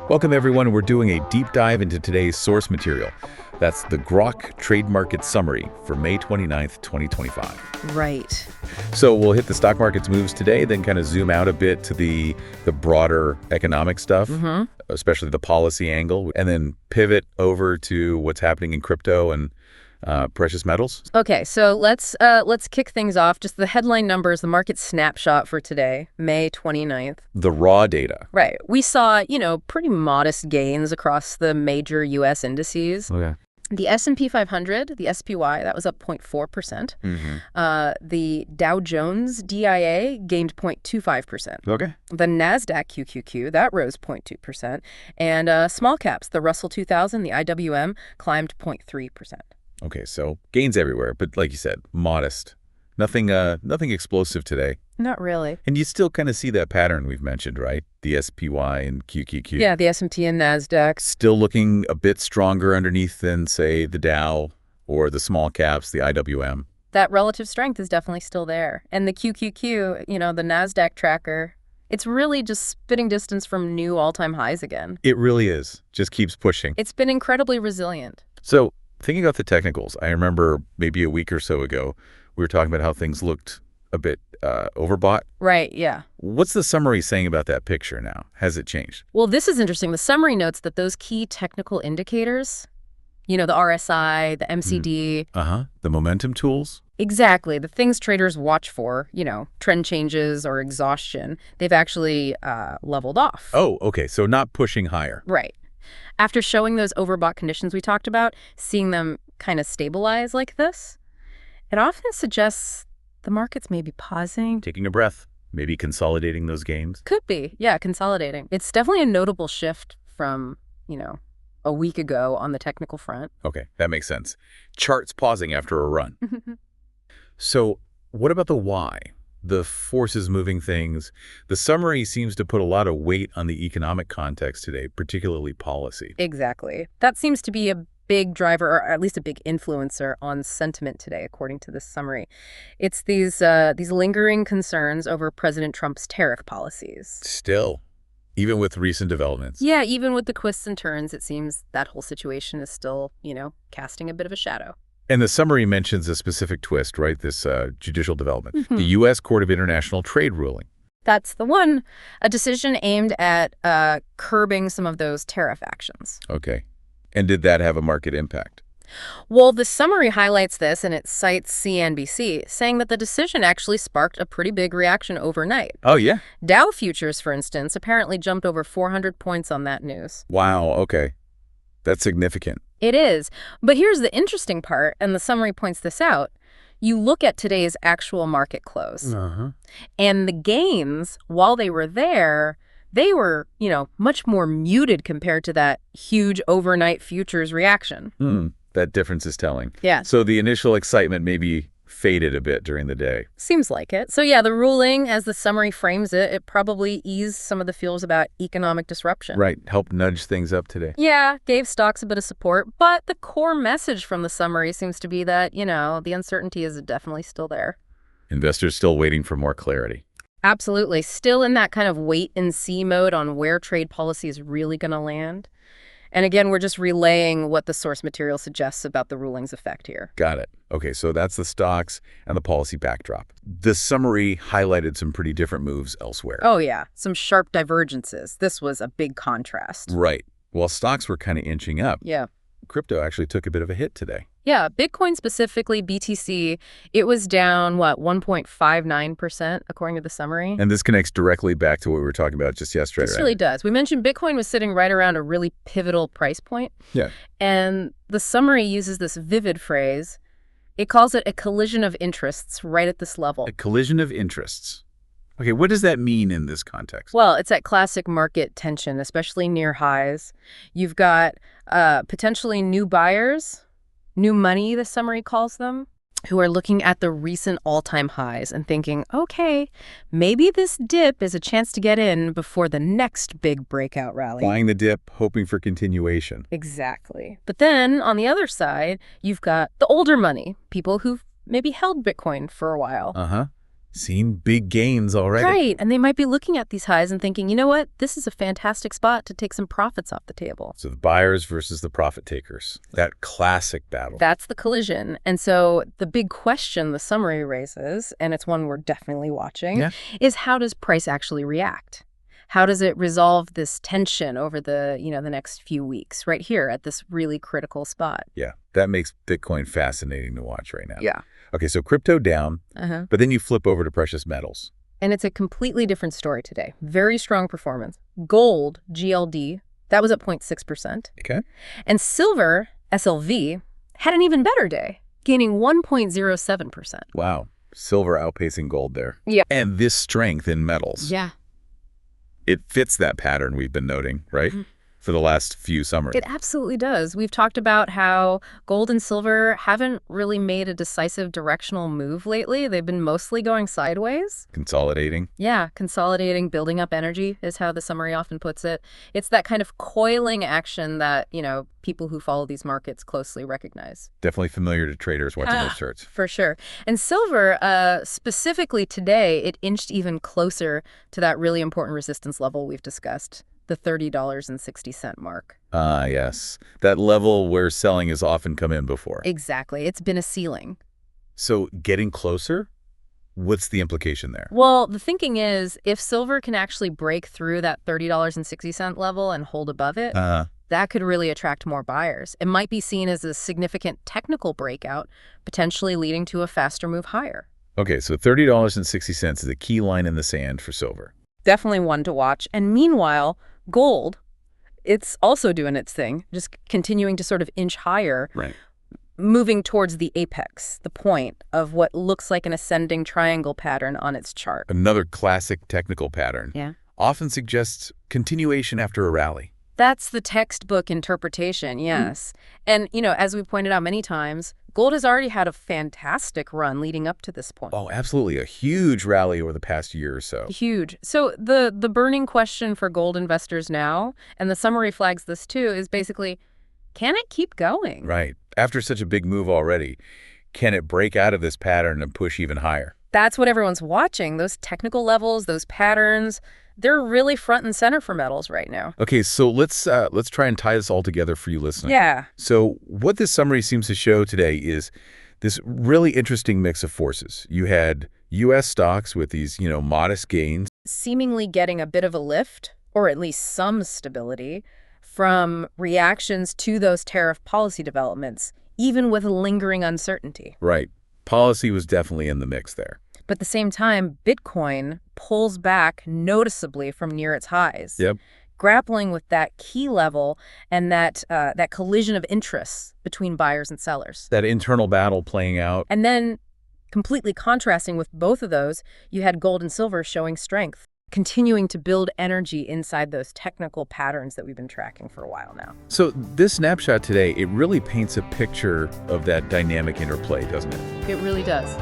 Welcome, everyone. We're doing a deep dive into today's source material. That's the Grok Trade Market Summary for May 29th, 2025. Right. So we'll hit the stock market's moves today, then kind of zoom out a bit to the broader economic stuff, especially the policy angle, and then pivot over to what's happening in crypto and precious metals. Okay, so let's kick things off. Just the headline numbers, the market snapshot for today, May 29th. The raw data. Right. We saw, pretty modest gains across the major U.S. indices. Okay. The S&P 500, the SPY, that was up 0.4%. The Dow Jones DIA gained 0.25%. Okay. The NASDAQ QQQ, that rose 0.2%. And small caps, the Russell 2000, the IWM, climbed 0.3%. Okay, so gains everywhere, but like you said, modest. Nothing explosive today. Not really. And you still kind of see that pattern we've mentioned, right? The SPY and QQQ. Yeah, the S&P and NASDAQ. Still looking a bit stronger underneath than, say, the Dow or the small caps, the IWM. That relative strength is definitely still there. And the QQQ, the NASDAQ tracker, it's really just spitting distance from new all-time highs again. It really is. Just keeps pushing. It's been incredibly resilient. So thinking about the technicals, I remember maybe a week or so ago, we were talking about how things looked a bit overbought. Right, yeah. What's the summary saying about that picture now? Has it changed? Well, this is interesting. The summary notes that those key technical indicators, the RSI, the MCD. The momentum tools? Exactly. The things traders watch for, trend changes or exhaustion, they've actually leveled off. Oh, okay. So not pushing higher. Right. After showing those overbought conditions we talked about, seeing them kind of stabilize like this, it often suggests the market's maybe pausing. Taking a breath, maybe consolidating those gains. Could be, yeah, consolidating. It's definitely a notable shift from, a week ago on the technical front. Okay, that makes sense. Charts pausing after a run. So what about the why? The forces moving things. The summary seems to put a lot of weight on the economic context today, particularly policy. Exactly. That seems to be a big driver, or at least a big influencer on sentiment today, according to this summary. It's these lingering concerns over President Trump's tariff policies. Still, even with recent developments. Yeah, even with the twists and turns, it seems that whole situation is still, casting a bit of a shadow. And the summary mentions a specific twist, right? This judicial development. The U.S. Court of International Trade ruling. That's the one. A decision aimed at curbing some of those tariff actions. Okay. And did that have a market impact? Well, the summary highlights this, and it cites CNBC, saying that the decision actually sparked a pretty big reaction overnight. Oh, yeah? Dow futures, for instance, apparently jumped over 400 points on that news. Wow, okay. That's significant. It is. But here's the interesting part, and the summary points this out. You look at today's actual market close. And the gains, while they were there, they were, much more muted compared to that huge overnight futures reaction. That difference is telling. Yeah. So the initial excitement maybe faded a bit during the day. Seems like it. So yeah, the ruling, as the summary frames it, it probably eased some of the fears about economic disruption. Right. Helped nudge things up today. Yeah, gave stocks a bit of support. But the core message from the summary seems to be that, the uncertainty is definitely still there. Investors still waiting for more clarity. Absolutely. Still in that kind of wait and see mode on where trade policy is really going to land. And again, we're just relaying what the source material suggests about the ruling's effect here. Got it. Okay, so that's the stocks and the policy backdrop. The summary highlighted some pretty different moves elsewhere. Oh, yeah. Some sharp divergences. This was a big contrast. Right. While stocks were kind of inching up, yeah, crypto actually took a bit of a hit today. Yeah, Bitcoin specifically, BTC, it was down, 1.59%, according to the summary. And this connects directly back to what we were talking about just yesterday, This really does. We mentioned Bitcoin was sitting right around a really pivotal price point. Yeah. And the summary uses this vivid phrase. It calls it a collision of interests right at this level. A collision of interests. Okay, what does that mean in this context? Well, it's that classic market tension, especially near highs. You've got potentially new buyers, new money, the summary calls them, who are looking at the recent all-time highs and thinking, okay, maybe this dip is a chance to get in before the next big breakout rally. Buying the dip, hoping for continuation. Exactly. But then on the other side, you've got the older money, people who've maybe held Bitcoin for a while. Seen big gains already. Right, and they might be looking at these highs and thinking, you know what, this is a fantastic spot to take some profits off the table. So the buyers versus the profit takers, that classic battle. That's the collision. And so the big question the summary raises, and it's one we're definitely watching, is how does price actually react? How does it resolve this tension over the next few weeks right here at this really critical spot? Yeah, that makes Bitcoin fascinating to watch right now. Yeah. Okay, so crypto down, but then you flip over to precious metals. And it's a completely different story today. Very strong performance. Gold, GLD, that was up 0.6%. Okay. And silver, SLV, had an even better day, gaining 1.07%. Wow. Silver outpacing gold there. Yeah. And this strength in metals. Yeah. It fits that pattern we've been noting, right? For the last few summers. It absolutely does. We've talked about how gold and silver haven't really made a decisive directional move lately. They've been mostly going sideways. Consolidating. Yeah, consolidating, building up energy is how the summary often puts it. It's that kind of coiling action that, people who follow these markets closely recognize. Definitely familiar to traders watching those charts. For sure. And silver, specifically today, it inched even closer to that really important resistance level we've discussed. The $30.60 mark. Yes. That level where selling has often come in before. Exactly. It's been a ceiling. So getting closer, what's the implication there? Well, the thinking is if silver can actually break through that $30.60 level and hold above it, that could really attract more buyers. It might be seen as a significant technical breakout, potentially leading to a faster move higher. Okay, so $30.60 is a key line in the sand for silver. Definitely one to watch. And meanwhile, gold, it's also doing its thing, just continuing to sort of inch higher, moving towards the apex, the point of what looks like an ascending triangle pattern on its chart. Another classic technical pattern. Yeah. Often suggests continuation after a rally. That's the textbook interpretation, yes. And, as we pointed out many times, gold has already had a fantastic run leading up to this point. Oh, absolutely. A huge rally over the past year or so. Huge. So the burning question for gold investors now, and the summary flags this too, is basically, can it keep going? Right. After such a big move already, can it break out of this pattern and push even higher? That's what everyone's watching. Those technical levels, those patterns, they're really front and center for metals right now. Okay, so let's try and tie this all together for you listening. Yeah. So what this summary seems to show today is this really interesting mix of forces. You had U.S. stocks with these, modest gains. Seemingly getting a bit of a lift, or at least some stability, from reactions to those tariff policy developments, even with lingering uncertainty. Right. Policy was definitely in the mix there. But at the same time, Bitcoin pulls back noticeably from near its highs. Yep. Grappling with that key level and that collision of interests between buyers and sellers. That internal battle playing out. And then, completely contrasting with both of those, you had gold and silver showing strength, continuing to build energy inside those technical patterns that we've been tracking for a while now. So this snapshot today, it really paints a picture of that dynamic interplay, doesn't it? It really does.